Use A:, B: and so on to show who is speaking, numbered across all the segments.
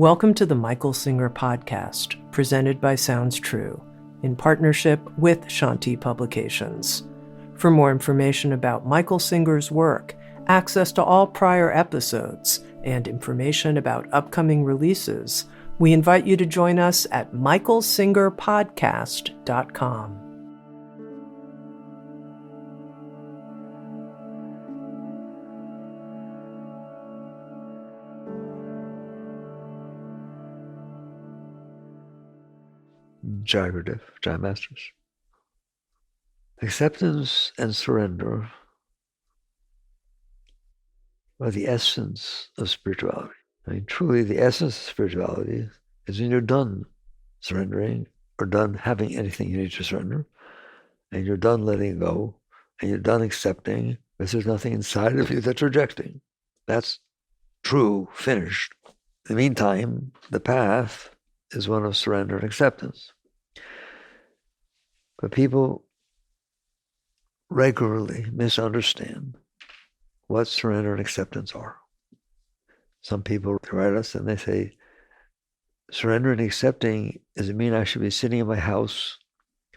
A: Welcome to the Michael Singer podcast, presented by Sounds True, in partnership with Shanti Publications. For more information about Michael Singer's work, access to all prior episodes, and information about upcoming releases, we invite you to join us at michaelsingerpodcast.com.
B: Jai Masters. Acceptance and surrender are the essence of spirituality. I mean, truly, the essence of spirituality is when you're done surrendering or done having anything you need to surrender, and you're done letting go, and you're done accepting because there's nothing inside of you that's rejecting. That's true, finished. In the meantime, the path is one of surrender and acceptance. But people regularly misunderstand what surrender and acceptance are. Some people write us and they say, surrender and accepting, does it mean I should be sitting in my house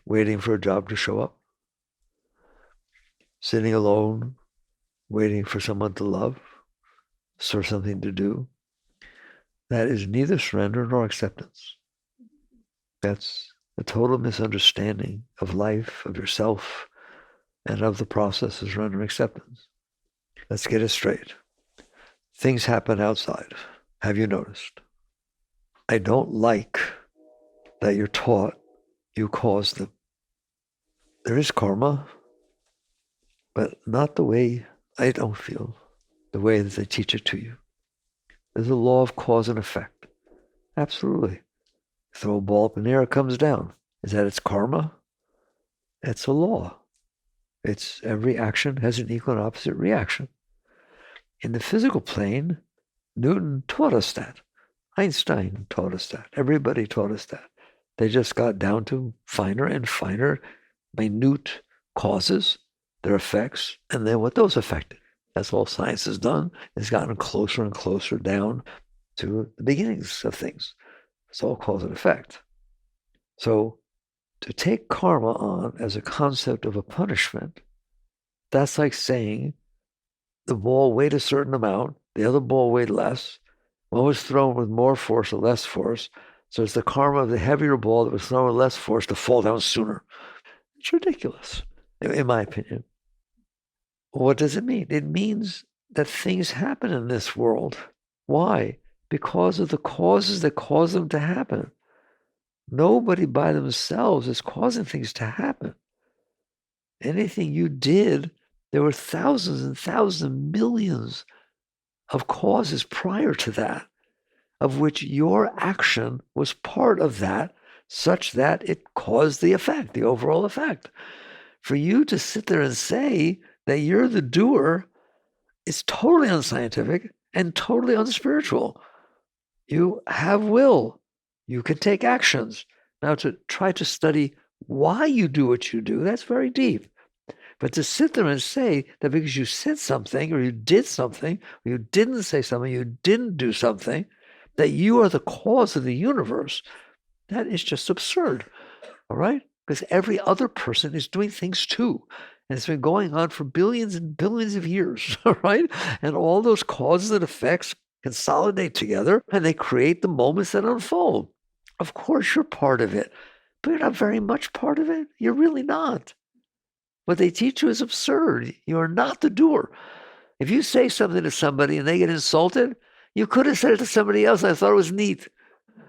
B: waiting for a job to show up? Sitting alone, waiting for someone to love, for something to do? That is neither surrender nor acceptance. That's a total misunderstanding of life, of yourself, and of the process of surrender and acceptance. Let's get it straight. Things happen outside. Have you noticed? I don't like that you're taught you caused them. There is karma, but not the way I don't feel, the way that they teach it to you. There's a law of cause and effect. Absolutely. Throw a ball up in the air, it comes down. Is that its karma? It's a law. It's every action has an equal and opposite reaction. In the physical plane, Newton taught us that. Einstein taught us that. Everybody taught us that. They just got down to finer and finer, minute causes, their effects, and then what those affected. That's all science has done. It's gotten closer and closer down to the beginnings of things. It's all cause and effect. So to take karma on as a concept of a punishment, that's like saying the ball weighed a certain amount, the other ball weighed less, one was thrown with more force or less force, so it's the karma of the heavier ball that was thrown with less force to fall down sooner. It's ridiculous, in my opinion. What does it mean? It means that things happen in this world. Why? Because of the causes that cause them to happen. Nobody by themselves is causing things to happen. Anything you did, there were thousands and thousands and millions of causes prior to that, of which your action was part of that, such that it caused the effect, the overall effect. For you to sit there and say that you're the doer is totally unscientific and totally unspiritual. You have will. You can take actions. Now, to try to study why you do what you do, that's very deep. But to sit there and say that because you said something or you did something, or you didn't say something, you didn't do something, that you are the cause of the universe, that is just absurd, all right? Because every other person is doing things too. And it's been going on for billions and billions of years, all right? And all those causes and effects consolidate together and they create the moments that unfold. Of course, you're part of it, but you're not very much part of it. You're really not. What they teach you is absurd. You are not the doer. If you say something to somebody and they get insulted, you could have said it to somebody else. And I thought it was neat.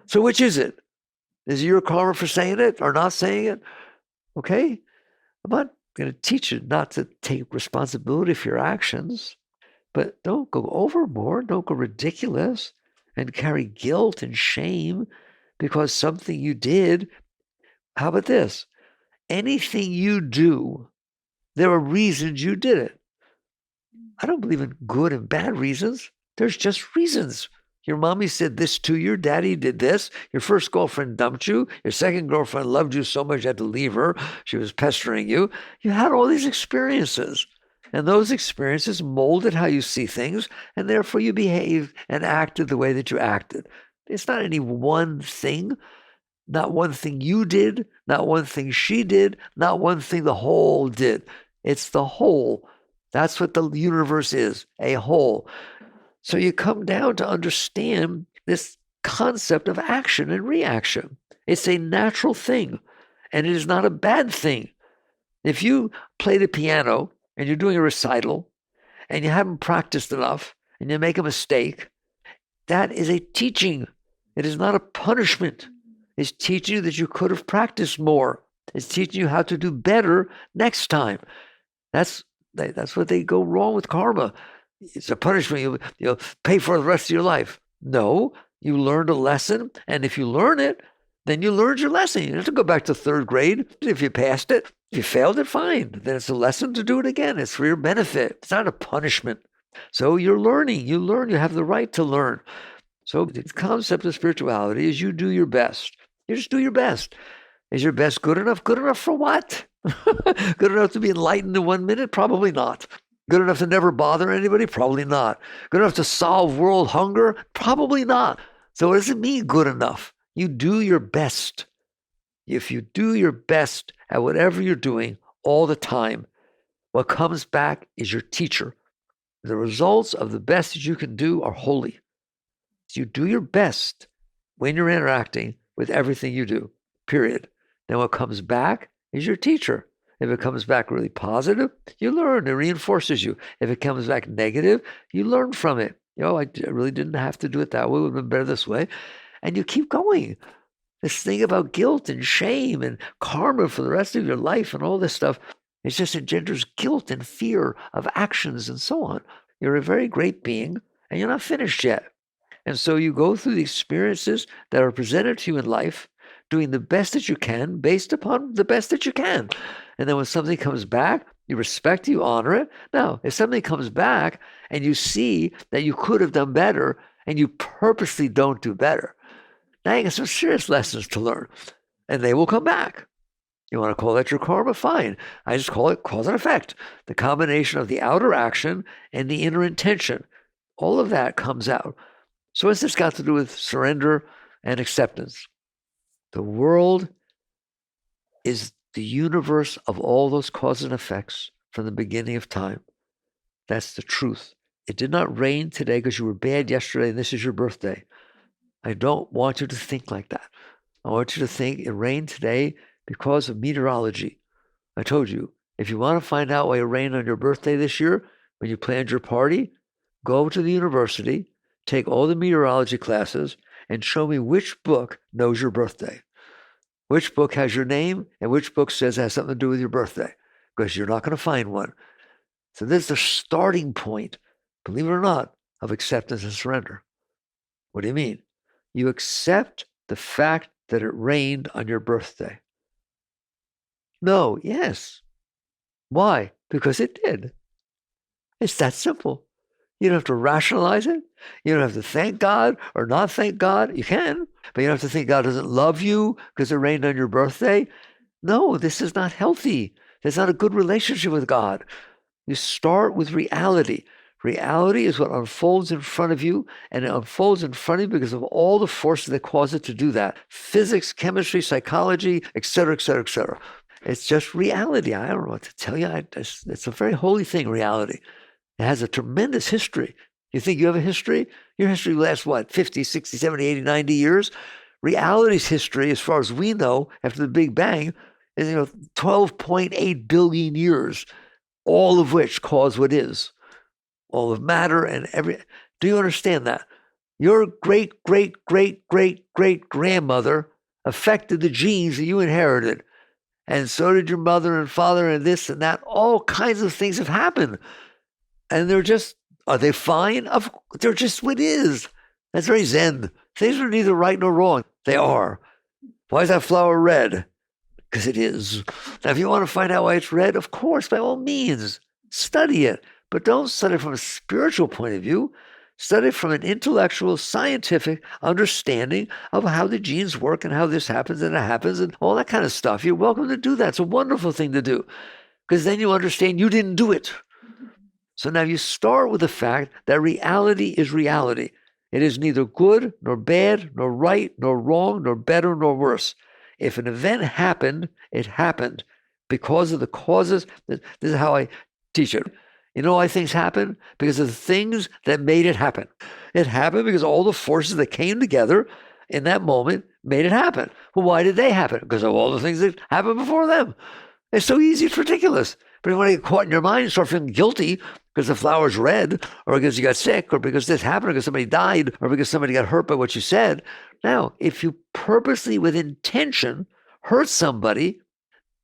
B: So which is it? Is it your karma for saying it or not saying it? Okay? I'm not going to teach you not to take responsibility for your actions. But don't go overboard, don't go ridiculous and carry guilt and shame because something you did. How about this? Anything you do, there are reasons you did it. I don't believe in good and bad reasons. There's just reasons. Your mommy said this to you, your daddy did this, your first girlfriend dumped you, your second girlfriend loved you so much you had to leave her, she was pestering you. You had all these experiences. And those experiences molded how you see things, and therefore you behaved and acted the way that you acted. It's not any one thing, not one thing you did, not one thing she did, not one thing the whole did. It's the whole. That's what the universe is, a whole. So you come down to understand this concept of action and reaction. It's a natural thing, and it is not a bad thing. If you play the piano and you're doing a recital and you haven't practiced enough and you make a mistake, that is a teaching. It is not a punishment. It's teaching you that you could have practiced more. It's teaching you how to do better next time. That's what they go wrong with karma. It's a punishment you'll pay for the rest of your life. No, you learned a lesson, and if you learn it, then you learned your lesson. You don't have to go back to third grade. If you passed it, if you failed it, fine. Then it's a lesson to do it again. It's for your benefit. It's not a punishment. So you're learning. You learn. You have the right to learn. So the concept of spirituality is you do your best. You just do your best. Is your best good enough? Good enough for what? Good enough to be enlightened in 1 minute? Probably not. Good enough to never bother anybody? Probably not. Good enough to solve world hunger? Probably not. So what does it mean, good enough? You do your best. If you do your best at whatever you're doing all the time, what comes back is your teacher. The results of the best that you can do are holy. You do your best when you're interacting with everything you do, period. Then what comes back is your teacher. If it comes back really positive, you learn. It reinforces you. If it comes back negative, you learn from it. I really didn't have to do it that way. It would have been better this way. And you keep going. This thing about guilt and shame and karma for the rest of your life and all this stuff, it just engenders guilt and fear of actions and so on. You're a very great being, and you're not finished yet. And so you go through the experiences that are presented to you in life, doing the best that you can based upon the best that you can. And then when something comes back, you respect it, you honor it. Now, if something comes back and you see that you could have done better and you purposely don't do better, now you got some serious lessons to learn, and they will come back. You want to call that your karma? Fine. I just call it cause and effect. The combination of the outer action and the inner intention. All of that comes out. So what's this got to do with surrender and acceptance? The world is the universe of all those causes and effects from the beginning of time. That's the truth. It did not rain today because you were bad yesterday and this is your birthday. I don't want you to think like that. I want you to think it rained today because of meteorology. I told you, if you want to find out why it rained on your birthday this year, when you planned your party, go to the university, take all the meteorology classes, and show me which book knows your birthday. Which book has your name and which book says it has something to do with your birthday, because you're not going to find one. So this is the starting point, believe it or not, of acceptance and surrender. What do you mean? You accept the fact that it rained on your birthday. No, yes. Why? Because it did. It's that simple. You don't have to rationalize it. You don't have to thank God or not thank God. You can, but you don't have to think God doesn't love you because it rained on your birthday. No, this is not healthy. There's not a good relationship with God. You start with reality. Reality is what unfolds in front of you, and it unfolds in front of you because of all the forces that cause it to do that. Physics, chemistry, psychology, et cetera, et cetera, et cetera. It's just reality. I don't know what to tell you. It's a very holy thing, reality. It has a tremendous history. You think you have a history? Your history lasts, 50, 60, 70, 80, 90 years? Reality's history, as far as we know, after the Big Bang, is 12.8 billion years, all of which cause what is. All of matter and do you understand that? Your great-great-great-great-great-grandmother affected the genes that you inherited. And so did your mother and father and this and that. All kinds of things have happened. And are they fine? They're just what is. That's very Zen. Things are neither right nor wrong. They are. Why is that flower red? Because it is. Now, if you want to find out why it's red, of course, by all means, study it. But don't study it from a spiritual point of view. Study it from an intellectual, scientific understanding of how the genes work and how this happens and it happens and all that kind of stuff. You're welcome to do that. It's a wonderful thing to do because then you understand you didn't do it. So now you start with the fact that reality is reality. It is neither good, nor bad, nor right, nor wrong, nor better, nor worse. If an event happened, it happened because of the causes. This is how I teach it. You know why things happen? Because of the things that made it happen. It happened because all the forces that came together in that moment made it happen. Well, why did they happen? Because of all the things that happened before them. It's so easy, it's ridiculous. But when you get caught in your mind and start feeling guilty because the flower's red, or because you got sick, or because this happened, or because somebody died, or because somebody got hurt by what you said. Now, if you purposely, with intention, hurt somebody,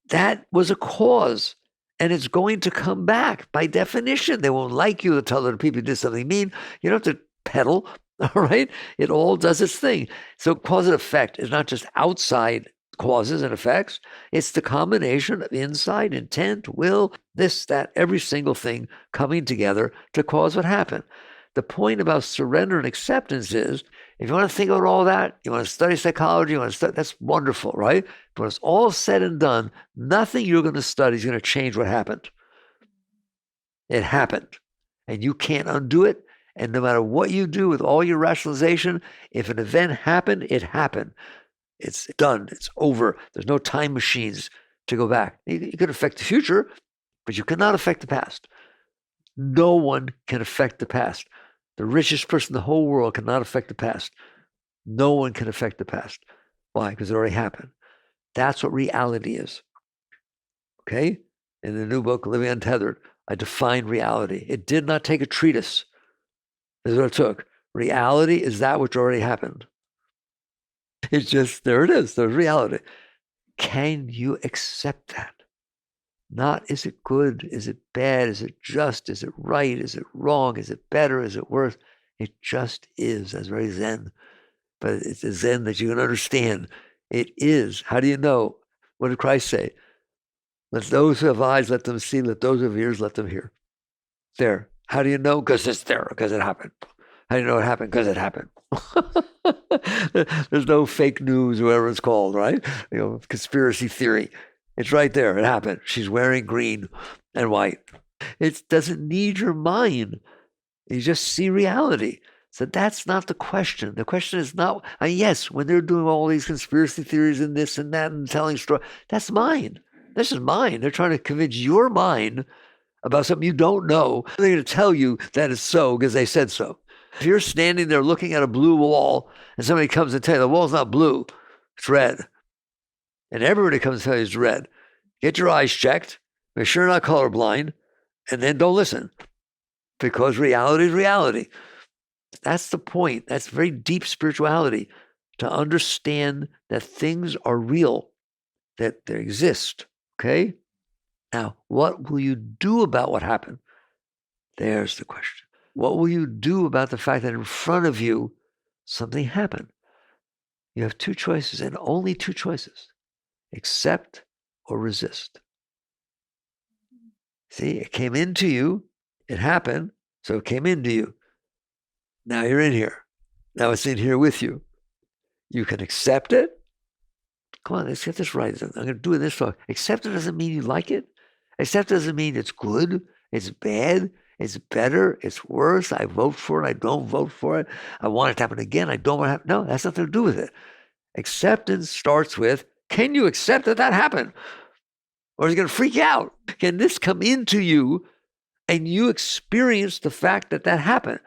B: that was a cause. And it's going to come back. By definition, they won't like you. They'll tell other people you did something mean. You don't have to peddle, all right? It all does its thing. So cause and effect is not just outside causes and effects. It's the combination of inside, intent, will, this, that, every single thing coming together to cause what happened. The point about surrender and acceptance is, if you want to think about all that, you want to study psychology, you want to study, that's wonderful, right? But when it's all said and done, nothing you're going to study is going to change what happened. It happened, and you can't undo it. And no matter what you do with all your rationalization, if an event happened, it happened. It's done. It's over. There's no time machines to go back. You can affect the future, but you cannot affect the past. No one can affect the past. The richest person in the whole world cannot affect the past. No one can affect the past. Why? Because it already happened. That's what reality is. Okay? In the new book, Living Untethered, I define reality. It did not take a treatise. This is what it took. Reality is that which already happened. It's just, there it is. There's reality. Can you accept that? Not, is it good? Is it bad? Is it just? Is it right? Is it wrong? Is it better? Is it worse? It just is. That's very Zen. But it's a Zen that you can understand. It is. How do you know? What did Christ say? Let those who have eyes, let them see. Let those who have ears, let them hear. There. How do you know? Because it's there. Because it happened. How do you know it happened? Because it happened. There's no fake news, whatever it's called, right? Conspiracy theory. It's right there. It happened. She's wearing green and white. It doesn't need your mind. You just see reality. So that's not the question. The question is not, yes, when they're doing all these conspiracy theories and this and that and telling stories, that's mine. This is mine. They're trying to convince your mind about something you don't know. They're going to tell you that it's so because they said so. If you're standing there looking at a blue wall and somebody comes and tells you the wall's not blue, it's red. And everybody comes to tell you it's red. Get your eyes checked. Make sure you're not colorblind. And then don't listen. Because reality is reality. That's the point. That's very deep spirituality. To understand that things are real. That they exist. Okay? Now, what will you do about what happened? There's the question. What will you do about the fact that in front of you, something happened? You have two choices and only two choices. Accept or resist. See, it came into you. It happened. So it came into you. Now you're in here. Now it's in here with you. You can accept it. Come on, let's get this right. I'm going to do this talk. Accept it doesn't mean you like it. Accept doesn't mean it's good, it's bad, it's better, it's worse. I vote for it, I don't vote for it. I want it to happen again, I don't want it to happen. No, that's nothing to do with it. Acceptance starts with, can you accept that that happened? Or is it going to freak you out? Can this come into you and you experience the fact that that happened?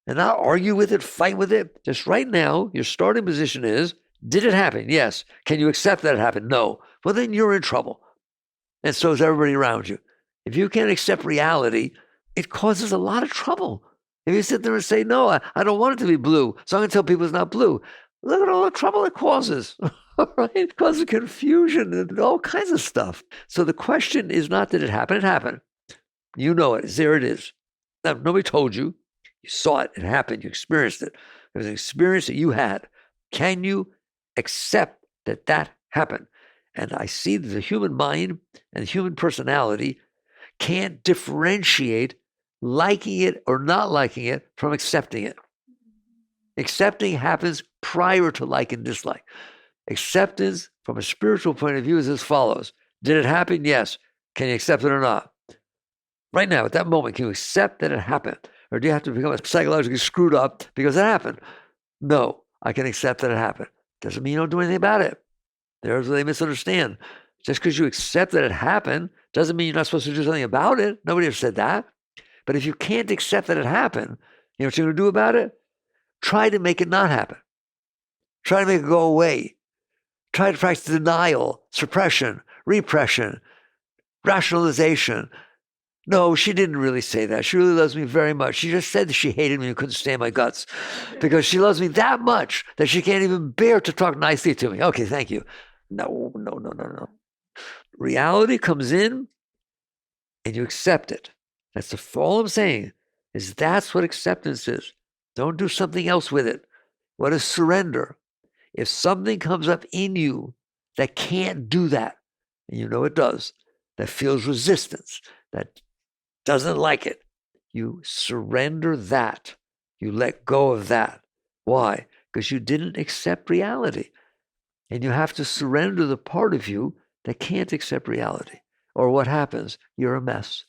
B: And not argue with it, fight with it. Just right now, your starting position is, did it happen? Yes. Can you accept that it happened? No. Well, then you're in trouble. And so is everybody around you. If you can't accept reality, it causes a lot of trouble. If you sit there and say, no, I don't want it to be blue, so I'm going to tell people it's not blue. Look at all the trouble it causes. Right? It causes confusion and all kinds of stuff. So the question is not, did it happen? It happened. You know it. There it is. Now, nobody told you. You saw it. It happened. You experienced it. It was an experience that you had. Can you accept that that happened? And I see that the human mind and the human personality can't differentiate liking it or not liking it from accepting it. Accepting happens prior to like and dislike. Acceptance from a spiritual point of view is as follows. Did it happen? Yes. Can you accept it or not? Right now, at that moment, can you accept that it happened? Or do you have to become psychologically screwed up because it happened? No, I can accept that it happened. Doesn't mean you don't do anything about it. There's where they misunderstand. Just because you accept that it happened doesn't mean you're not supposed to do something about it. Nobody ever said that. But if you can't accept that it happened, you know what you're going to do about it? Try to make it not happen. Try to make it go away. Try to practice denial, suppression, repression, rationalization. No, she didn't really say that. She really loves me very much. She just said that she hated me and couldn't stand my guts because she loves me that much that she can't even bear to talk nicely to me. Okay, thank you. No. Reality comes in and you accept it. That's all I'm saying is that's what acceptance is. Don't do something else with it. What is surrender? If something comes up in you that can't do that, and you know it does, that feels resistance, that doesn't like it, you surrender that. You let go of that. Why? Because you didn't accept reality. And you have to surrender the part of you that can't accept reality. Or what happens? You're a mess.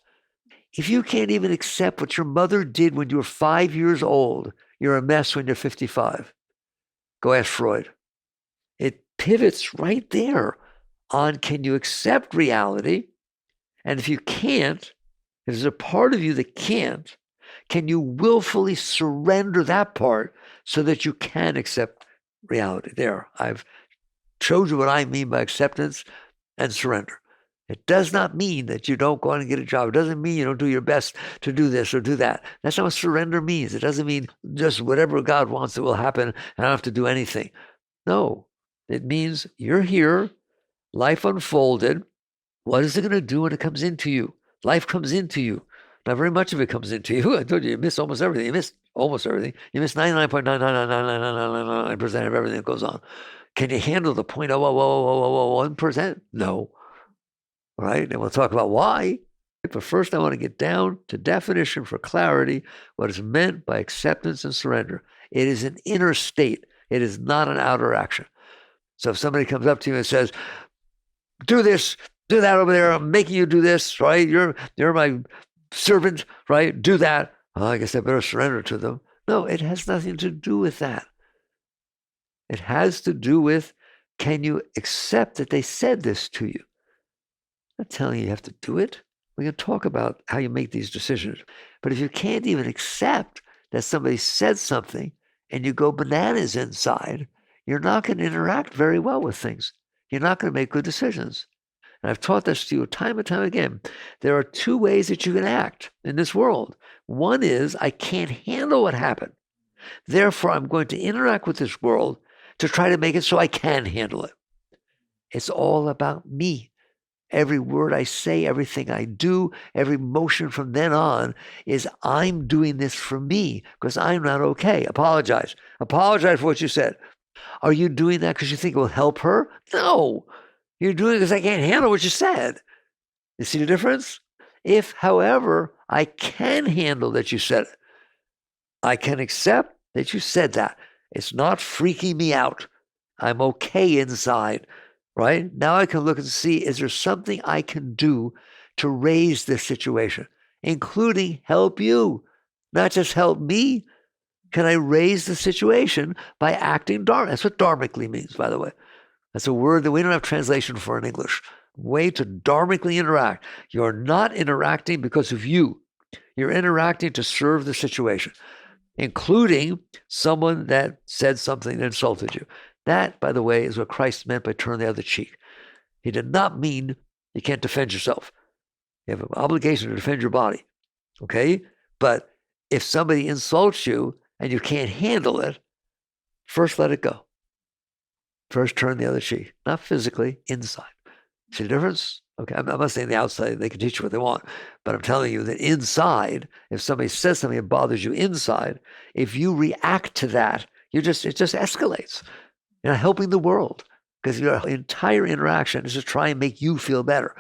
B: If you can't even accept what your mother did when you were 5 years old, you're a mess when you're 55. Go ask Freud. It pivots right there on, can you accept reality? And if you can't, if there's a part of you that can't, can you willfully surrender that part so that you can accept reality? There, I've showed you what I mean by acceptance and surrender. It does not mean that you don't go out and get a job. It doesn't mean you don't do your best to do this or do that. That's not what surrender means. It doesn't mean just whatever God wants it will happen and I don't have to do anything. No, it means you're here, life unfolded. What is it going to do when it comes into you? Life comes into you. Not very much of it comes into you. I told you, you miss almost everything. You miss almost everything. You miss 99.99999% of everything that goes on. Can you handle the 0.001%? No. All right, and we'll talk about why. But first, I want to get down to definition for clarity, what is meant by acceptance and surrender. It is an inner state. It is not an outer action. So if somebody comes up to you and says, do this, do that over there, I'm making you do this, right? You're my servant, right? Do that. Oh, I guess I better surrender to them. No, it has nothing to do with that. It has to do with, can you accept that they said this to you? I'm not telling you have to do it. We can talk about how you make these decisions. But if you can't even accept that somebody said something and you go bananas inside, you're not going to interact very well with things. You're not going to make good decisions. And I've taught this to you time and time again. There are two ways that you can act in this world. One is, I can't handle what happened. Therefore, I'm going to interact with this world to try to make it so I can handle it. It's all about me. Every word I say, everything I do, every motion from then on is I'm doing this for me because I'm not okay. Apologize. Apologize for what you said. Are you doing that because you think it will help her? No. You're doing it because I can't handle what you said. You see the difference? If, however, I can handle that you said it, I can accept that you said that. It's not freaking me out. I'm okay inside. Right? Now I can look and see, is there something I can do to raise this situation, including help you, not just help me? Can I raise the situation by acting dharma? That's what dharmically means, by the way. That's a word that we don't have translation for in English. Way to dharmically interact. You're not interacting because of you. You're interacting to serve the situation, including someone that said something that insulted you. That, by the way, is what Christ meant by turn the other cheek. He did not mean you can't defend yourself. You have an obligation to defend your body, okay? But if somebody insults you and you can't handle it, first let it go. First turn the other cheek, not physically, inside. See the difference? Okay, I'm not saying the outside, they can teach you what they want, but I'm telling you that inside, if somebody says something that bothers you inside, if you react to that, it just escalates. You're not helping the world because your entire interaction is to try and make you feel better.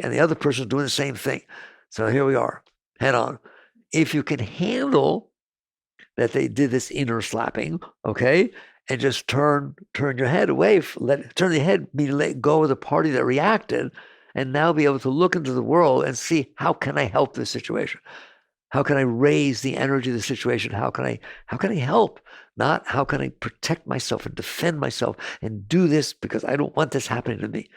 B: And the other person is doing the same thing. So here we are, head on. If you can handle that they did this inner slapping, okay, and just turn your head away, turn the head, meaning let go of the party that reacted, and now be able to look into the world and see, how can I help this situation? How can I raise the energy of the situation? How can I help? Not how can I protect myself and defend myself and do this because I don't want this happening to me.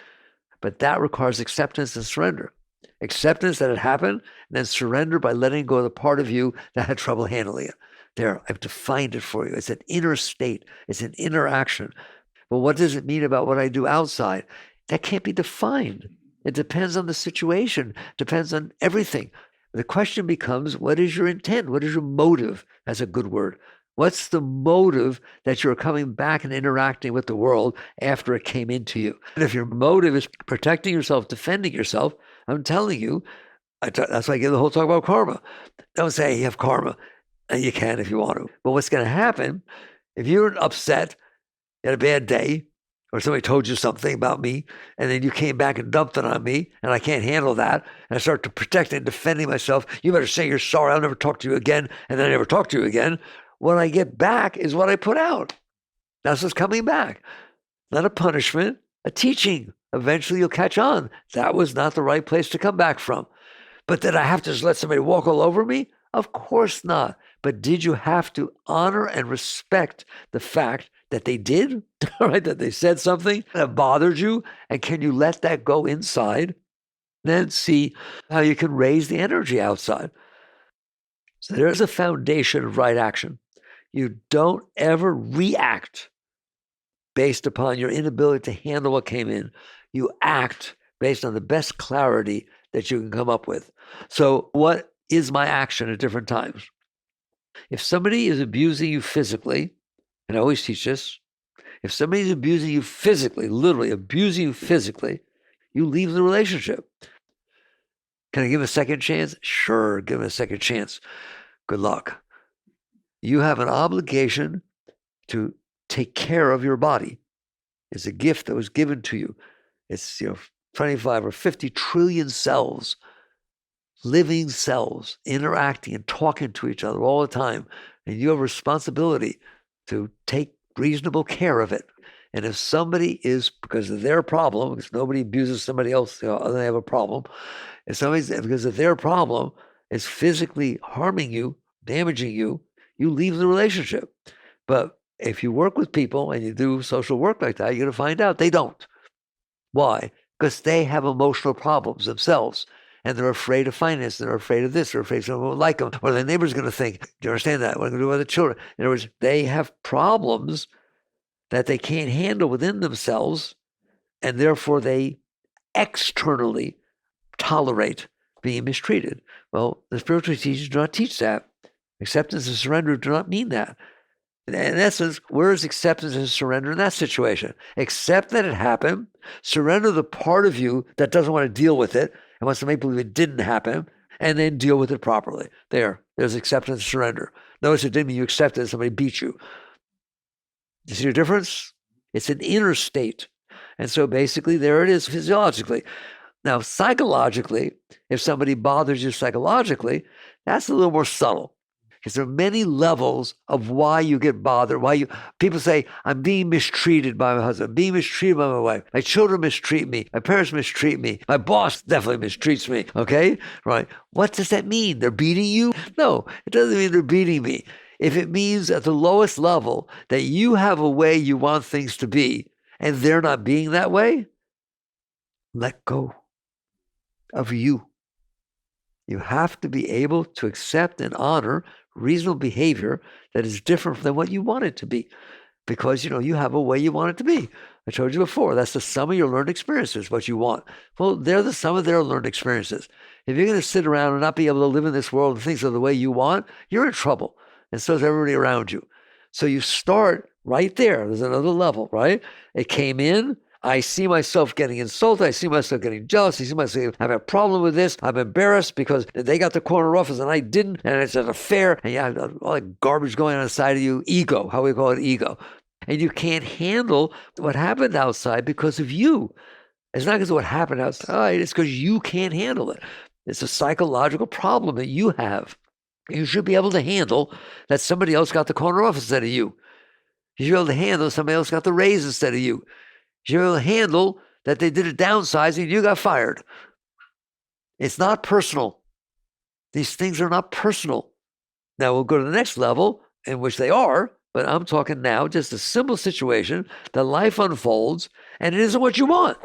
B: But that requires acceptance and surrender. Acceptance that it happened, and then surrender by letting go of the part of you that had trouble handling it. There, I've defined it for you. It's an inner state. It's an inner action. But what does it mean about what I do outside? That can't be defined. It depends on the situation, depends on everything. The question becomes, what is your intent? What is your motive? That's a good word. What's the motive that you're coming back and interacting with the world after it came into you? And if your motive is protecting yourself, defending yourself, I'm telling you, that's why I give the whole talk about karma. Don't say you have karma. You can if you want to. But what's going to happen, if you're upset, you had a bad day, or somebody told you something about me, and then you came back and dumped it on me, and I can't handle that, and I start to protect and defending myself, you better say you're sorry, I'll never talk to you again, and then I never talk to you again. What I get back is what I put out. That's what's coming back. Not a punishment, a teaching. Eventually you'll catch on. That was not the right place to come back from. But did I have to just let somebody walk all over me? Of course not. But did you have to honor and respect the fact that they did, right? That they said something that bothered you? And can you let that go inside? Then see how you can raise the energy outside. So there's a foundation of right action. You don't ever react based upon your inability to handle what came in. You act based on the best clarity that you can come up with. So what is my action at different times? If somebody is abusing you physically, and I always teach this, if somebody is abusing you physically, literally abusing you physically, you leave the relationship. Can I give a second chance? Sure, give him a second chance. Good luck. You have an obligation to take care of your body. It's a gift that was given to you. It's 25 or 50 trillion cells, living cells, interacting and talking to each other all the time. And you have a responsibility to take reasonable care of it. And if somebody is, because of their problem, because nobody abuses somebody else, other than they have a problem, if somebody's, because of their problem, is physically harming you, damaging you, you leave the relationship. But if you work with people and you do social work like that, you're going to find out they don't. Why? Because they have emotional problems themselves. And they're afraid of finance. They're afraid of this. They're afraid someone won't like them. Or their neighbor's going to think, do you understand that? What are they going to do with the children? In other words, they have problems that they can't handle within themselves. And therefore, they externally tolerate being mistreated. Well, the spiritual teachers do not teach that. Acceptance and surrender do not mean that. In essence, where is acceptance and surrender in that situation? Accept that it happened. Surrender the part of you that doesn't want to deal with it and wants to make believe it didn't happen, and then deal with it properly. There's acceptance and surrender. Notice it didn't mean you accepted somebody beat you. You see the difference? It's an inner state. And so basically there it is physiologically. Now, psychologically, if somebody bothers you psychologically, that's a little more subtle. Because there are many levels of why you get bothered, people say, I'm being mistreated by my husband, I'm being mistreated by my wife, my children mistreat me, my parents mistreat me, my boss definitely mistreats me, okay? Right. What does that mean? They're beating you? No, it doesn't mean they're beating me. If it means at the lowest level that you have a way you want things to be, and they're not being that way, let go of you. You have to be able to accept and honor reasonable behavior that is different than what you want it to be, because you have a way you want it to be. I told you before, that's the sum of your learned experiences, what you want. Well, they're the sum of their learned experiences. If you're going to sit around and not be able to live in this world and things are the way you want, you're in trouble, and so is everybody around you. So you start right there. There's another level, right? It came in. I see myself getting insulted. I see myself getting jealous. I see myself having a problem with this. I'm embarrassed because they got the corner office and I didn't. And it's an affair. And you have all that garbage going on inside of you. Ego, how we call it, ego. And you can't handle what happened outside because of you. It's not because of what happened outside. It's because you can't handle it. It's a psychological problem that you have. You should be able to handle that somebody else got the corner office instead of you. You should be able to handle somebody else got the raise instead of you. You'll handle that they did a downsizing and you got fired. It's not personal. These things are not personal. Now we'll go to the next level, in which they are, but I'm talking now just a simple situation that life unfolds, and it isn't what you want.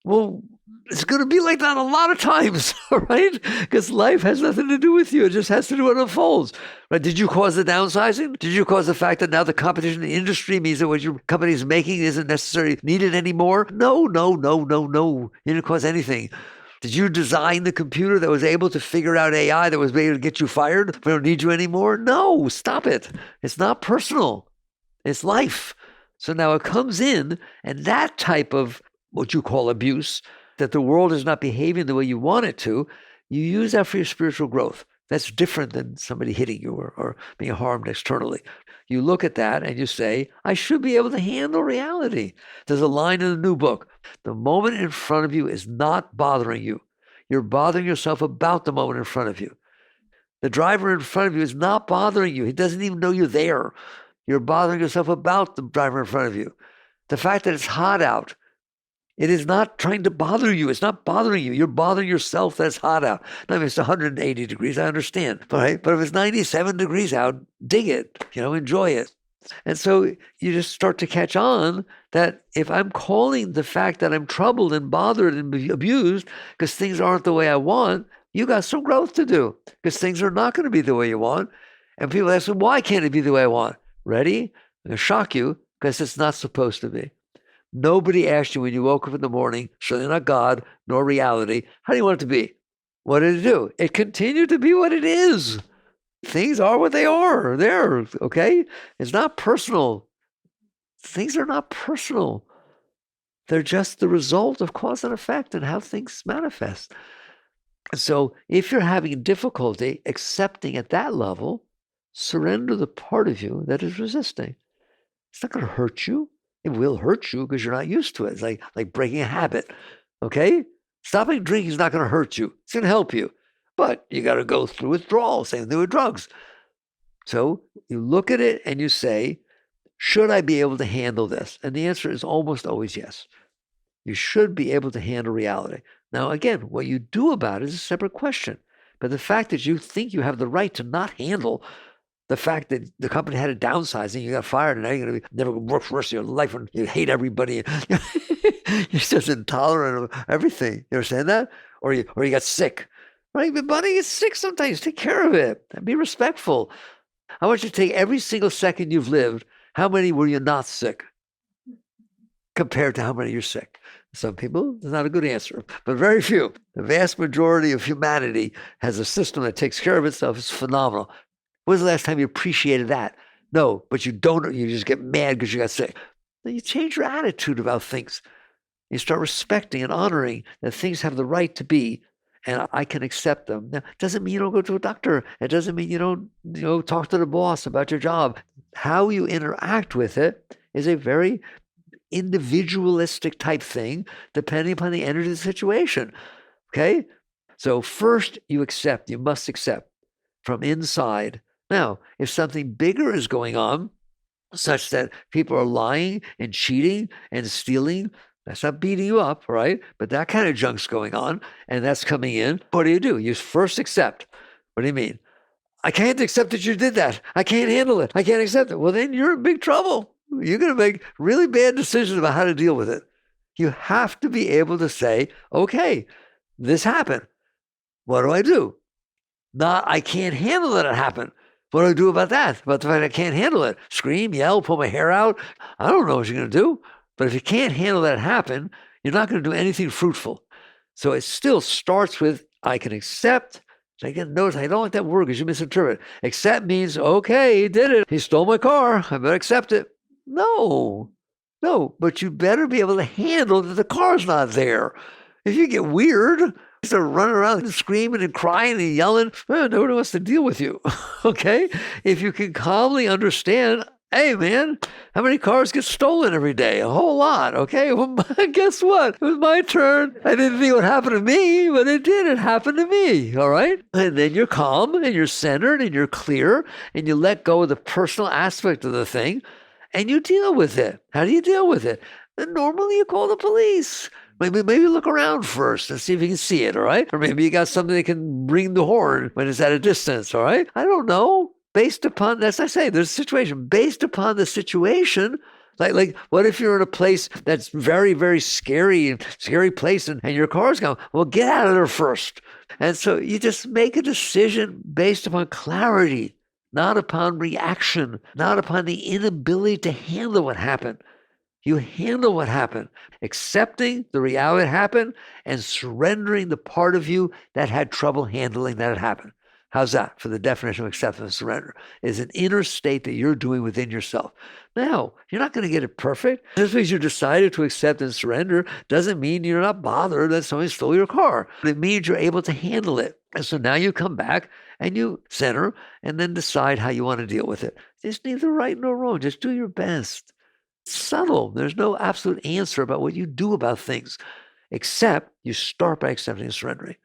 B: Well, it's going to be like that a lot of times, all right? Because life has nothing to do with you. It just has to do with what unfolds. Right? Did you cause the downsizing? Did you cause the fact that now the competition in the industry means that what your company is making isn't necessarily needed anymore? No. You didn't cause anything. Did you design the computer that was able to figure out AI that was able to get you fired? We don't need you anymore? No, stop it. It's not personal. It's life. So now it comes in, and that type of what you call abuse, that the world is not behaving the way you want it to, you use that for your spiritual growth. That's different than somebody hitting you or being harmed externally. You look at that and you say, I should be able to handle reality. There's a line in the new book. The moment in front of you is not bothering you. You're bothering yourself about the moment in front of you. The driver in front of you is not bothering you. He doesn't even know you're there. You're bothering yourself about the driver in front of you. The fact that it's hot out, it is not trying to bother you. It's not bothering you. You're bothering yourself that it's hot out. Now, if it's 180 degrees, I understand. Right? But if it's 97 degrees out, dig it. Enjoy it. And so you just start to catch on that if I'm calling the fact that I'm troubled and bothered and abused because things aren't the way I want, you got some growth to do because things are not going to be the way you want. And people ask me, why can't it be the way I want? Ready? I'm going to shock you because it's not supposed to be. Nobody asked you when you woke up in the morning, certainly not God, nor reality, how do you want it to be? What did it do? It continued to be what it is. Things are what they are. They're, okay? It's not personal. Things are not personal. They're just the result of cause and effect and how things manifest. And so if you're having difficulty accepting at that level, surrender the part of you that is resisting. It's not going to hurt you. It will hurt you because you're not used to it. It's like breaking a habit, okay? Stopping drinking is not going to hurt you. It's going to help you. But you got to go through withdrawal. Same thing with drugs. So you look at it and you say, should I be able to handle this? And the answer is almost always yes. You should be able to handle reality. Now, again, what you do about it is a separate question. But the fact that you think you have the right to not handle the fact that the company had a downsizing, you got fired, and now you're going to never work for the rest of your life, and you hate everybody. You're just intolerant of everything. You understand that? Or you got sick. Right? But buddy, it's sick sometimes. Take care of it. And be respectful. I want you to take every single second you've lived. How many were you not sick compared to how many you're sick? Some people, it's not a good answer, but very few. The vast majority of humanity has a system that takes care of itself. It's phenomenal. When was the last time you appreciated that? No, but you don't. You just get mad because you got sick. Then you change your attitude about things. You start respecting and honoring that things have the right to be, and I can accept them. Now, it doesn't mean you don't go to a doctor. It doesn't mean you don't talk to the boss about your job. How you interact with it is a very individualistic type thing, depending upon the energy of the situation. Okay? So first, you must accept from inside. Now, if something bigger is going on, such that people are lying and cheating and stealing, that's not beating you up, right? But that kind of junk's going on, and that's coming in. What do? You first accept. What do you mean? I can't accept that you did that. I can't handle it. I can't accept it. Well, then you're in big trouble. You're going to make really bad decisions about how to deal with it. You have to be able to say, okay, this happened. What do I do? Not, I can't handle that it happened. What do I do about that? About the fact I can't handle it? Scream, yell, pull my hair out? I don't know what you're going to do. But if you can't handle that happen, you're not going to do anything fruitful. So it still starts with, I can accept. So again, notice I don't like that word because you misinterpret. Accept means, okay, he did it. He stole my car. I better accept it. No, but you better be able to handle that the car's not there. If you get weird, start running around and screaming and crying and yelling, nobody wants to deal with you, okay? If you can calmly understand, hey, man, how many cars get stolen every day? A whole lot, okay? Well, guess what? It was my turn. I didn't think it would happen to me, but it did. It happened to me, all right? And then you're calm and you're centered and you're clear and you let go of the personal aspect of the thing and you deal with it. How do you deal with it? And normally you call the police. Maybe look around first and see if you can see it, all right? Or maybe you got something that can ring the horn when it's at a distance, all right? I don't know. Based upon, as I say, there's a situation. Based upon the situation, like what if you're in a place that's very, very scary place and your car's gone? Well, get out of there first. And so you just make a decision based upon clarity, not upon reaction, not upon the inability to handle what happened. You handle what happened, accepting the reality that happened and surrendering the part of you that had trouble handling that had happened. How's that for the definition of acceptance and surrender? Is an inner state that you're doing within yourself. Now, you're not going to get it perfect. Just because you decided to accept and surrender doesn't mean you're not bothered that somebody stole your car. It means you're able to handle it. And so now you come back and you center and then decide how you want to deal with it. There's neither right nor wrong. Just do your best. It's subtle. There's no absolute answer about what you do about things, except you start by accepting and surrendering.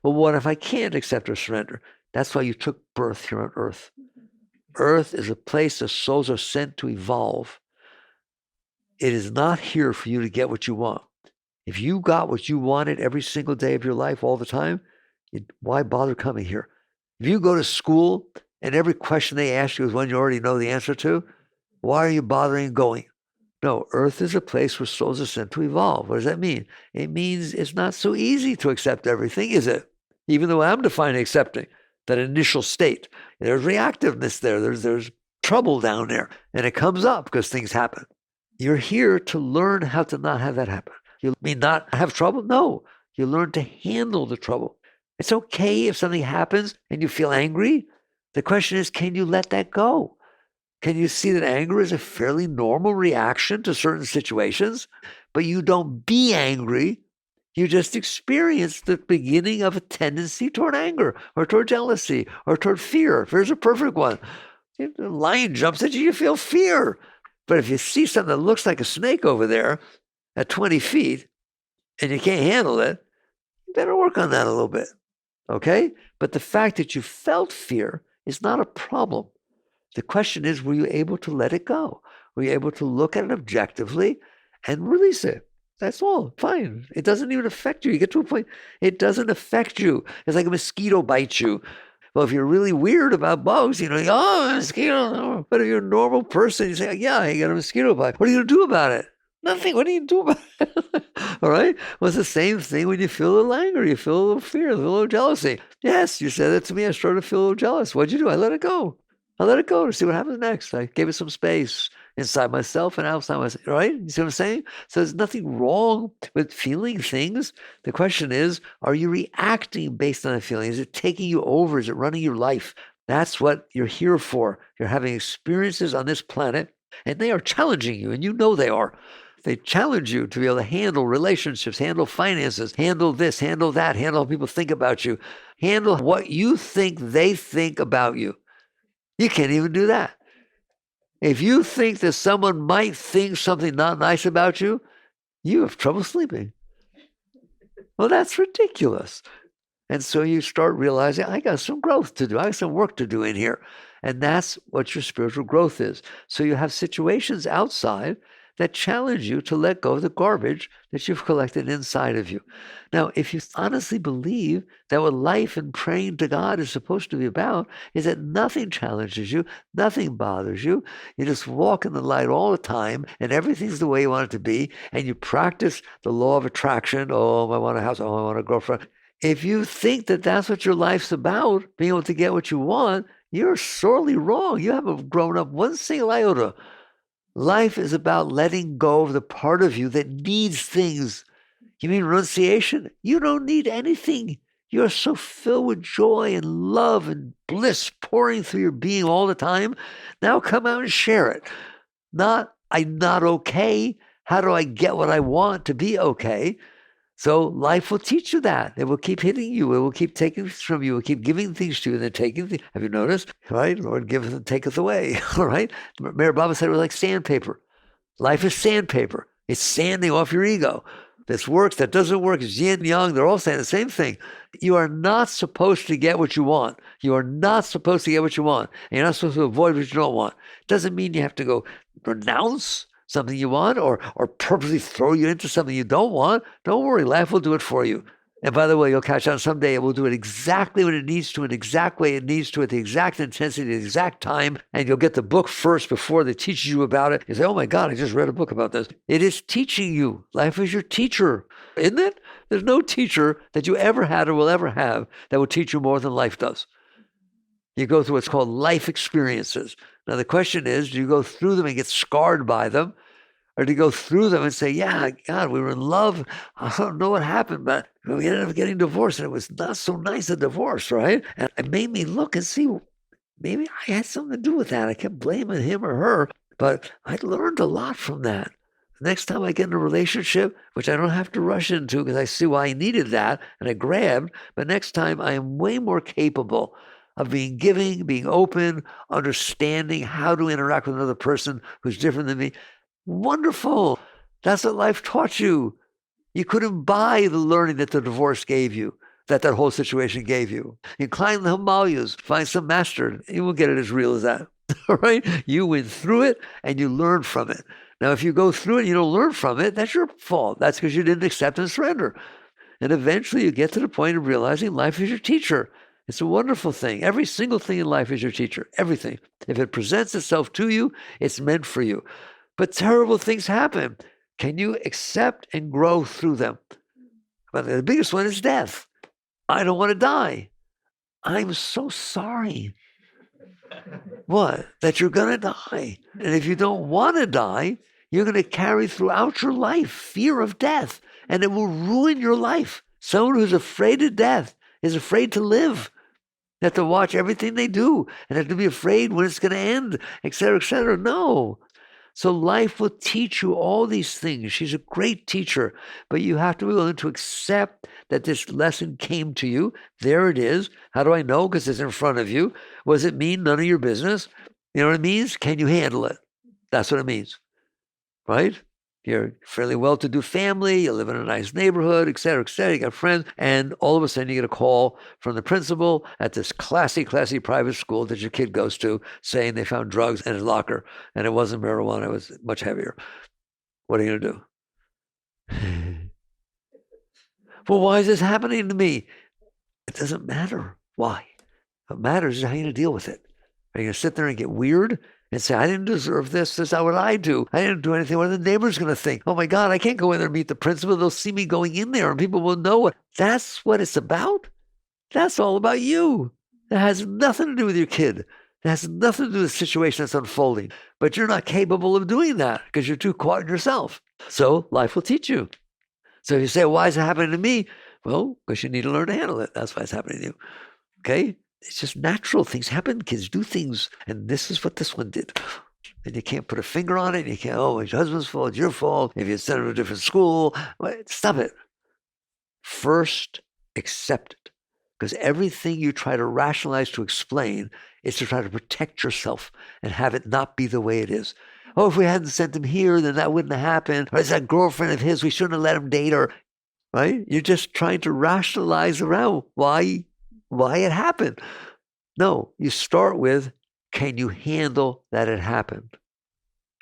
B: Well, what if I can't accept or surrender? That's why you took birth here on earth. Earth is a place that souls are sent to evolve. It is not here for you to get what you want. If you got what you wanted every single day of your life all the time, why bother coming here? If you go to school and every question they ask you is one you already know the answer to, why are you bothering going? No, Earth is a place where souls are sent to evolve. What does that mean? It means it's not so easy to accept everything, is it? Even though I'm defining accepting, that initial state. There's reactiveness there. There's trouble down there. And it comes up because things happen. You're here to learn how to not have that happen. You mean not have trouble? No. You learn to handle the trouble. It's okay if something happens and you feel angry. The question is, can you let that go? Can you see that anger is a fairly normal reaction to certain situations? But you don't be angry. You just experience the beginning of a tendency toward anger or toward jealousy or toward fear. Fear's a perfect one. If a lion jumps at you, you feel fear. But if you see something that looks like a snake over there at 20 feet and you can't handle it, you better work on that a little bit, okay? But the fact that you felt fear is not a problem. The question is, were you able to let it go? Were you able to look at it objectively and release it? That's all. Fine. It doesn't even affect you. You get to a point, it doesn't affect you. It's like a mosquito bites you. Well, if you're really weird about bugs, oh, a mosquito. But if you're a normal person, you say, yeah, I got a mosquito bite. What are you going to do about it? Nothing. What do you do about it? All right? Well, it's the same thing when you feel a little anger, you feel a little fear, a little jealousy. Yes, you said that to me. I started to feel a little jealous. What'd you do? I let it go. I let it go to see what happens next. I gave it some space inside myself and outside myself, right? You see what I'm saying? So there's nothing wrong with feeling things. The question is, are you reacting based on a feeling? Is it taking you over? Is it running your life? That's what you're here for. You're having experiences on this planet, and they are challenging you, and you know they are. They challenge you to be able to handle relationships, handle finances, handle this, handle that, handle how people think about you, handle what you think they think about you. You can't even do that. If you think that someone might think something not nice about you, you have trouble sleeping. Well, that's ridiculous. And so you start realizing, I got some growth to do. I got some work to do in here. And that's what your spiritual growth is. So you have situations outside that challenge you to let go of the garbage that you've collected inside of you. Now, if you honestly believe that what life and praying to God is supposed to be about is that nothing challenges you, nothing bothers you, you just walk in the light all the time and everything's the way you want it to be, and you practice the law of attraction, oh, I want a house, oh, I want a girlfriend. If you think that that's what your life's about, being able to get what you want, you're sorely wrong. You haven't grown up one single iota. Life is about letting go of the part of you that needs things. You mean renunciation? You don't need anything. You're so filled with joy and love and bliss pouring through your being all the time. Now come out and share it. Not, I'm not okay. How do I get what I want to be okay? So life will teach you that. It will keep hitting you. It will keep taking things from you. It will keep giving things to you and then taking things. Have you noticed? Right? Lord giveth and taketh away. All right? Mayor Baba said it was like sandpaper. Life is sandpaper. It's sanding off your ego. This works, that doesn't work. It's yin, yang. They're all saying the same thing. You are not supposed to get what you want. You are not supposed to get what you want. And you're not supposed to avoid what you don't want. It doesn't mean you have to go renounce. something you want or purposely throw you into something you don't want, don't worry, life will do it for you. And by the way, you'll catch on someday it will do it exactly when it needs to, in the exact way it needs to, at the exact intensity, the exact time. And you'll get the book first before they teach you about it. You say, oh my God, I just read a book about this. It is teaching you. Life is your teacher, isn't it? There's no teacher that you ever had or will ever have that will teach you more than life does. You go through what's called life experiences. Now, the question is, do you go through them and get scarred by them? Or to go through them and say, yeah, God, we were in love. I don't know what happened, but we ended up getting divorced. And it was not so nice, a divorce, right? And it made me look and see, maybe I had something to do with that. I kept blaming him or her, but I learned a lot from that. The next time I get in a relationship, which I don't have to rush into because I see why I needed that, and I grabbed, but next time I am way more capable of being giving, being open, understanding how to interact with another person who's different than me. Wonderful. That's what life taught you. You couldn't buy the learning that the divorce gave you, that whole situation gave you. You climb the Himalayas, find some master. You won't get it as real as that. All right? You went through it and you learned from it. Now, if you go through it and you don't learn from it, that's your fault. That's because you didn't accept and surrender. And eventually you get to the point of realizing life is your teacher. It's a wonderful thing. Every single thing in life is your teacher. Everything. If it presents itself to you, it's meant for you. But terrible things happen. Can you accept and grow through them? But the biggest one is death. I don't want to die. I'm so sorry. What? That you're going to die. And if you don't want to die, you're going to carry throughout your life fear of death. And it will ruin your life. Someone who's afraid of death is afraid to live. They have to watch everything they do and have to be afraid when it's going to end, et cetera, et cetera. No. So life will teach you all these things. She's a great teacher, but you have to be willing to accept that this lesson came to you. There it is. How do I know? Because it's in front of you. What does it mean? None of your business. You know what it means? Can you handle it? That's what it means, right? You're a fairly well-to-do family, you live in a nice neighborhood, et cetera, you got friends, and all of a sudden you get a call from the principal at this classy private school that your kid goes to saying they found drugs in his locker, and it wasn't marijuana, it was much heavier. What are you going to do? Well, why is this happening to me? It doesn't matter why. What matters is how you're going to deal with it. Are you going to sit there and get weird and say, I didn't deserve this. This is not what I do. I didn't do anything. What are the neighbors going to think? Oh my God, I can't go in there and meet the principal. They'll see me going in there and people will know it. That's what it's about. That's all about you. It has nothing to do with your kid. It has nothing to do with the situation that's unfolding. But you're not capable of doing that because you're too caught in yourself. So life will teach you. So if you say, why is it happening to me? Well, because you need to learn to handle it. That's why it's happening to you. Okay? It's just natural. Things happen. Kids do things. And this is what this one did. And you can't put a finger on it. You can't, oh, it's your husband's fault. It's your fault. If you send him to a different school. Stop it. First, accept it. Because everything you try to rationalize to explain is to try to protect yourself and have it not be the way it is. Oh, if we hadn't sent him here, then that wouldn't have happened. Or is that girlfriend of his? We shouldn't have let him date her. Right? You're just trying to rationalize around why it happened. No, you start with, can you handle that it happened?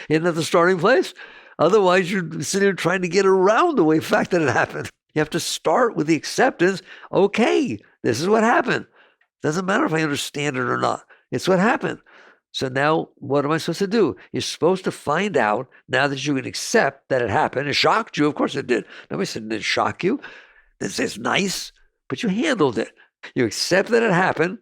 B: Isn't that the starting place? Otherwise, you're sitting there trying to get around the fact that it happened. You have to start with the acceptance. Okay, this is what happened. Doesn't matter if I understand it or not. It's what happened. So now what am I supposed to do? You're supposed to find out, now that you can accept that it happened. It shocked you. Of course it did. Nobody said it didn't shock you. It's nice, but you handled it. You accept that it happened,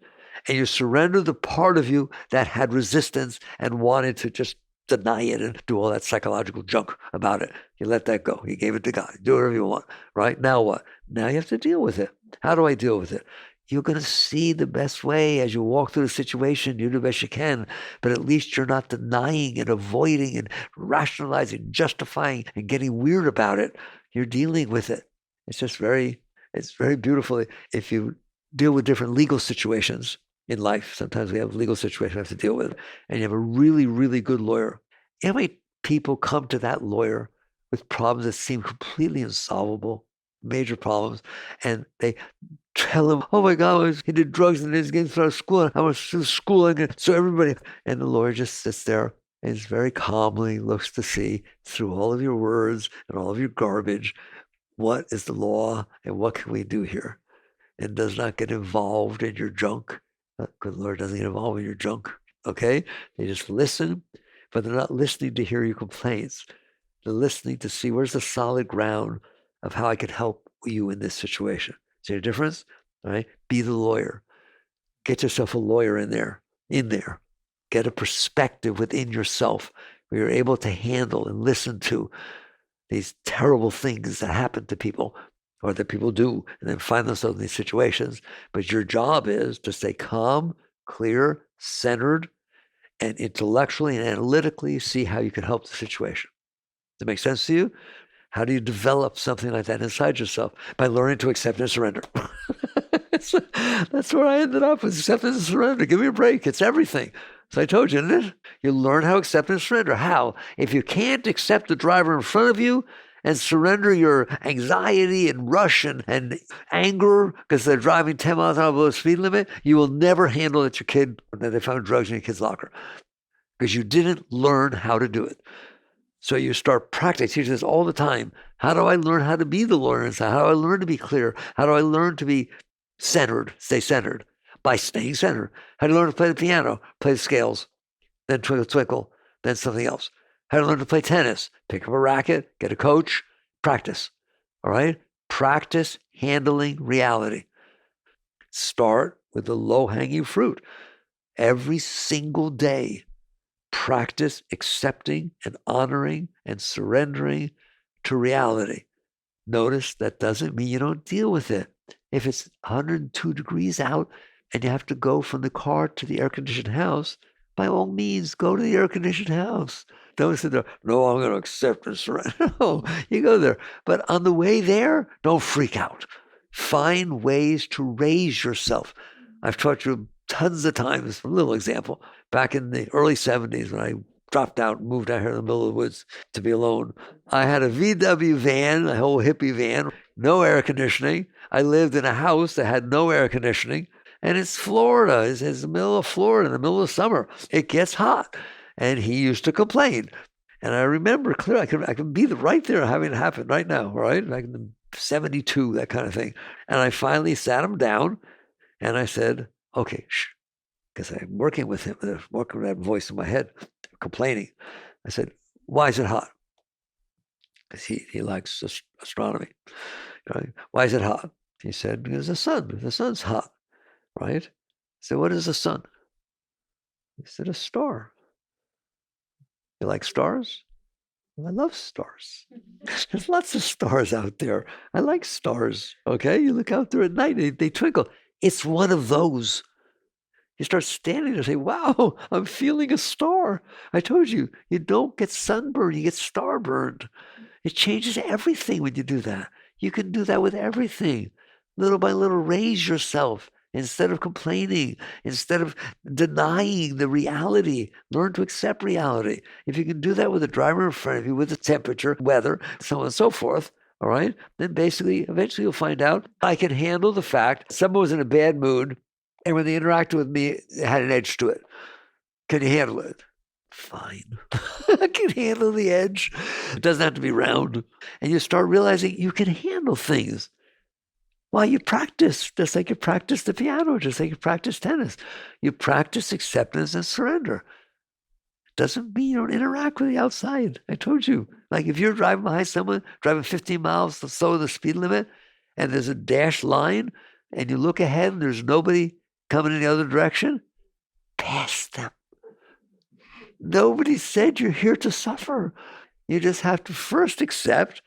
B: and you surrender the part of you that had resistance and wanted to just deny it and do all that psychological junk about it. You let that go. You gave it to God. Do whatever you want, right? Now what? Now you have to deal with it. How do I deal with it? You're going to see the best way as you walk through the situation. You do the best you can, but at least you're not denying and avoiding and rationalizing, justifying and getting weird about it. You're dealing with it. It's very beautiful. If you deal with different legal situations in life, sometimes we have legal situations we have to deal with, and you have a really, really good lawyer. You know how many people come to that lawyer with problems that seem completely insolvable, major problems, and they tell him, oh my God, he did drugs and he's getting through school. I was through school. So everybody, and the lawyer just sits there and very calmly looks to see through all of your words and all of your garbage, what is the law and what can we do here? And does not get involved in your junk. Good Lord doesn't get involved in your junk. Okay? They just listen, but they're not listening to hear your complaints. They're listening to see where's the solid ground of how I could help you in this situation. See the difference? All right? Be the lawyer. Get yourself a lawyer in there. Get a perspective within yourself where you're able to handle and listen to these terrible things that happen to people or that people do and then find themselves in these situations. But your job is to stay calm, clear, centered, and intellectually and analytically see how you can help the situation. Does that make sense to you? How do you develop something like that inside yourself? By learning to accept and surrender. That's where I ended up, with acceptance and surrender. Give me a break. It's everything. So I told you, didn't it? You learn how to accept and surrender. How? If you can't accept the driver in front of you and surrender your anxiety and rush and anger because they're driving 10 miles an hour below the speed limit, you will never handle that your kid, that they found drugs in your kid's locker because you didn't learn how to do it. So you start practicing. Teach this all the time. How do I learn how to be the lawyer inside? How do I learn to be clear? How do I learn to be centered, stay centered? By staying centered. How do you learn to play the piano? Play the scales, then twinkle, twinkle, then something else. How do you learn to play tennis? Pick up a racket, get a coach, practice. All right? Practice handling reality. Start with the low-hanging fruit. Every single day, practice accepting and honoring and surrendering to reality. Notice that doesn't mean you don't deal with it. If it's 102 degrees out and you have to go from the car to the air-conditioned house, by all means, go to the air-conditioned house. Don't sit there, no, I'm going to accept and surrender. No, you go there. But on the way there, don't freak out. Find ways to raise yourself. I've taught you tons of times, a little example, back in the early 70s when I dropped out and moved out here in the middle of the woods to be alone. I had a VW van, a whole hippie van, no air conditioning. I lived in a house that had no air conditioning. And it's Florida. It's the middle of Florida in the middle of summer. It gets hot. And he used to complain. And I remember clearly, I can be right there having it happen right now, right? Like in 72, that kind of thing. And I finally sat him down and I said, okay, shh. Because I'm working with him, working with that voice in my head, complaining. I said, why is it hot? Because he likes astronomy. Right? Why is it hot? He said, because the sun's hot, right? I said, what is the sun? He said, a star. You like stars? Well, I love stars. There's lots of stars out there. I like stars, okay? You look out there at night, they twinkle. It's one of those. You start standing there and say, wow, I'm feeling a star. I told you, you don't get sunburned, you get star-burned. It changes everything when you do that. You can do that with everything. Little by little, raise yourself. Instead of complaining, instead of denying the reality, learn to accept reality. If you can do that with the driver in front of you, with the temperature, weather, so on and so forth, all right, then basically, eventually you'll find out, I can handle the fact someone was in a bad mood, and when they interacted with me, it had an edge to it. Can you handle it? Fine. I can handle the edge. It doesn't have to be round. And you start realizing you can handle things. Well, you practice, just like you practice the piano, just like you practice tennis. You practice acceptance and surrender. Doesn't mean you don't interact with the outside. I told you. Like if you're driving behind someone, driving 15 miles slower than the speed limit, and there's a dashed line, and you look ahead and there's nobody coming in the other direction, pass them. Nobody said you're here to suffer. You just have to first accept,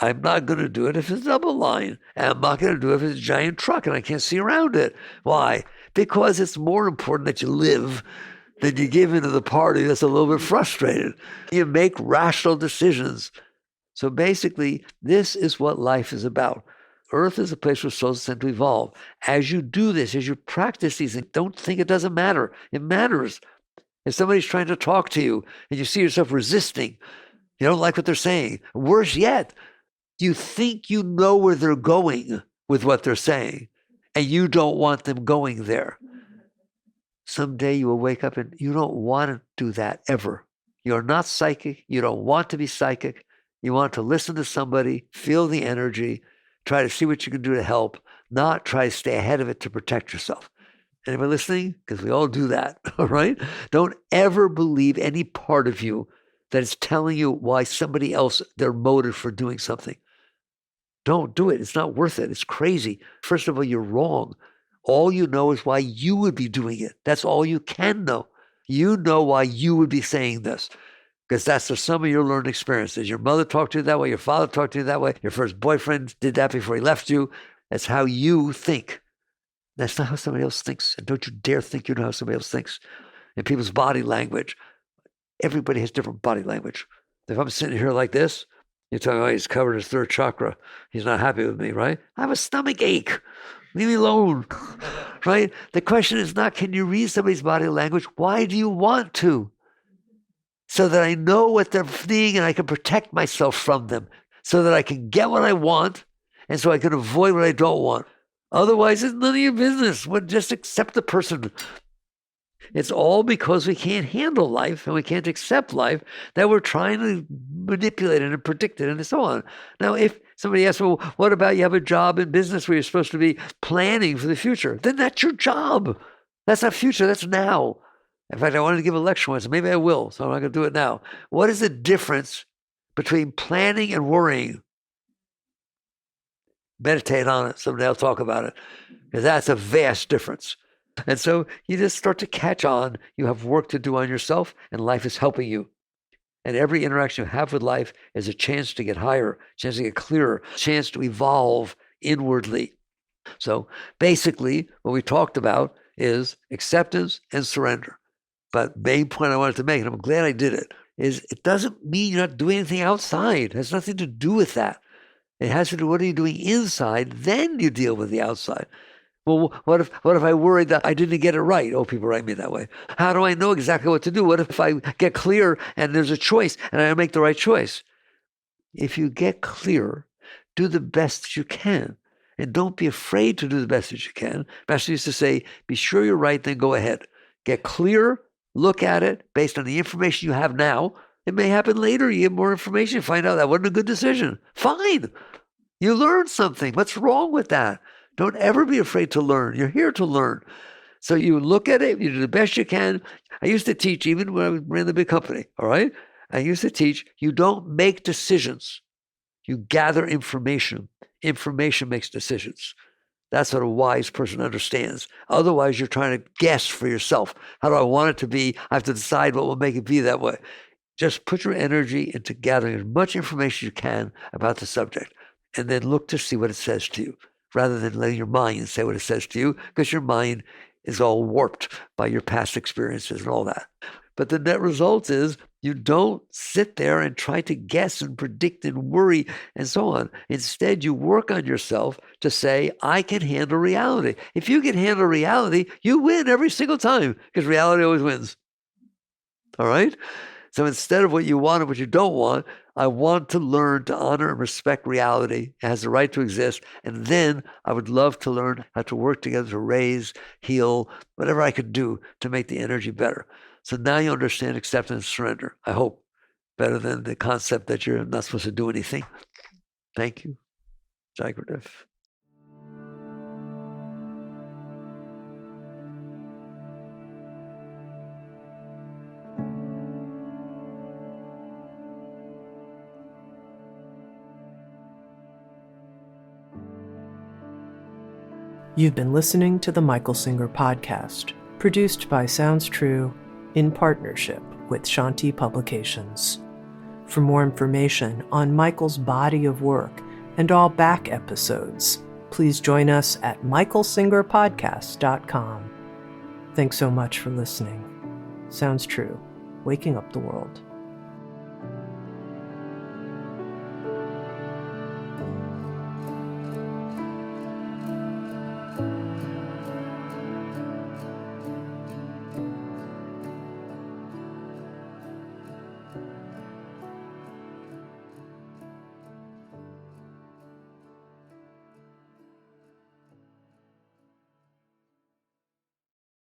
B: I'm not going to do it if it's a double line. And I'm not going to do it if it's a giant truck and I can't see around it. Why? Because it's more important that you live than you give into the party that's a little bit frustrated. You make rational decisions. So basically, this is what life is about. Earth is a place where souls tend to evolve. As you do this, as you practice these things, don't think it doesn't matter. It matters. If somebody's trying to talk to you and you see yourself resisting, you don't like what they're saying. Worse yet, you think you know where they're going with what they're saying, and you don't want them going there. Someday you will wake up and you don't want to do that ever. You're not psychic. You don't want to be psychic. You want to listen to somebody, feel the energy, try to see what you can do to help, not try to stay ahead of it to protect yourself. Anybody listening? Because we all do that, all right? Don't ever believe any part of you that is telling you why somebody else, their motive for doing something. Don't do it. It's not worth it. It's crazy. First of all, you're wrong. All you know is why you would be doing it. That's all you can know. You know why you would be saying this, because that's the sum of your learned experiences. Your mother talked to you that way. Your father talked to you that way. Your first boyfriend did that before he left you. That's how you think. That's not how somebody else thinks. And don't you dare think you know how somebody else thinks. And people's body language, everybody has different body language. If I'm sitting here like this, you're talking, oh, he's covered his third chakra. He's not happy with me, right? I have a stomach ache. Leave me alone, right? The question is not, can you read somebody's body language? Why do you want to? So that I know what they're seeing and I can protect myself from them, so that I can get what I want and so I can avoid what I don't want. Otherwise, it's none of your business. Just accept the person. It's all because we can't handle life and we can't accept life that we're trying to manipulate it and predict it and so on. Now, if somebody asks, well, what about you have a job in business where you're supposed to be planning for the future? Then that's your job. That's not future. That's now. In fact, I wanted to give a lecture once. Maybe I will, so I'm not going to do it now. What is the difference between planning and worrying? Meditate on it. Someday I'll talk about it, because that's a vast difference. And so you just start to catch on. You have work to do on yourself, and life is helping you. And every interaction you have with life is a chance to get higher, a chance to get clearer, a chance to evolve inwardly. So basically, what we talked about is acceptance and surrender. But main point I wanted to make, and I'm glad I did it, is it doesn't mean you're not doing anything outside. It has nothing to do with that. It has to do with what are you doing inside, then you deal with the outside. Well, what if I worried that I didn't get it right? Oh, people write me that way. How do I know exactly what to do? What if I get clear and there's a choice and I make the right choice? If you get clear, do the best that you can. And don't be afraid to do the best that you can. Master used to say, be sure you're right, then go ahead. Get clear, look at it based on the information you have now. It may happen later. You get more information, find out that wasn't a good decision. Fine. You learned something. What's wrong with that? Don't ever be afraid to learn. You're here to learn. So you look at it, you do the best you can. I used to teach, even when I ran the big company, all right? I used to teach, you don't make decisions. You gather information. Information makes decisions. That's what a wise person understands. Otherwise, you're trying to guess for yourself. How do I want it to be? I have to decide what will make it be that way. Just put your energy into gathering as much information as you can about the subject, and then look to see what it says to you, rather than letting your mind say what it says to you, because your mind is all warped by your past experiences and all that. But the net result is you don't sit there and try to guess and predict and worry and so on. Instead, you work on yourself to say, I can handle reality. If you can handle reality, you win every single time, because reality always wins. All right? So instead of what you want and what you don't want, I want to learn to honor and respect reality. It has the right to exist. And then I would love to learn how to work together to raise, heal, whatever I could do to make the energy better. So now you understand acceptance and surrender, I hope, better than the concept that you're not supposed to do anything. Thank you. Jai Gurudev.
A: You've been listening to the Michael Singer Podcast, produced by Sounds True in partnership with Shanti Publications. For more information on Michael's body of work and all back episodes, please join us at michaelsingerpodcast.com. Thanks so much for listening. Sounds True, waking up the world.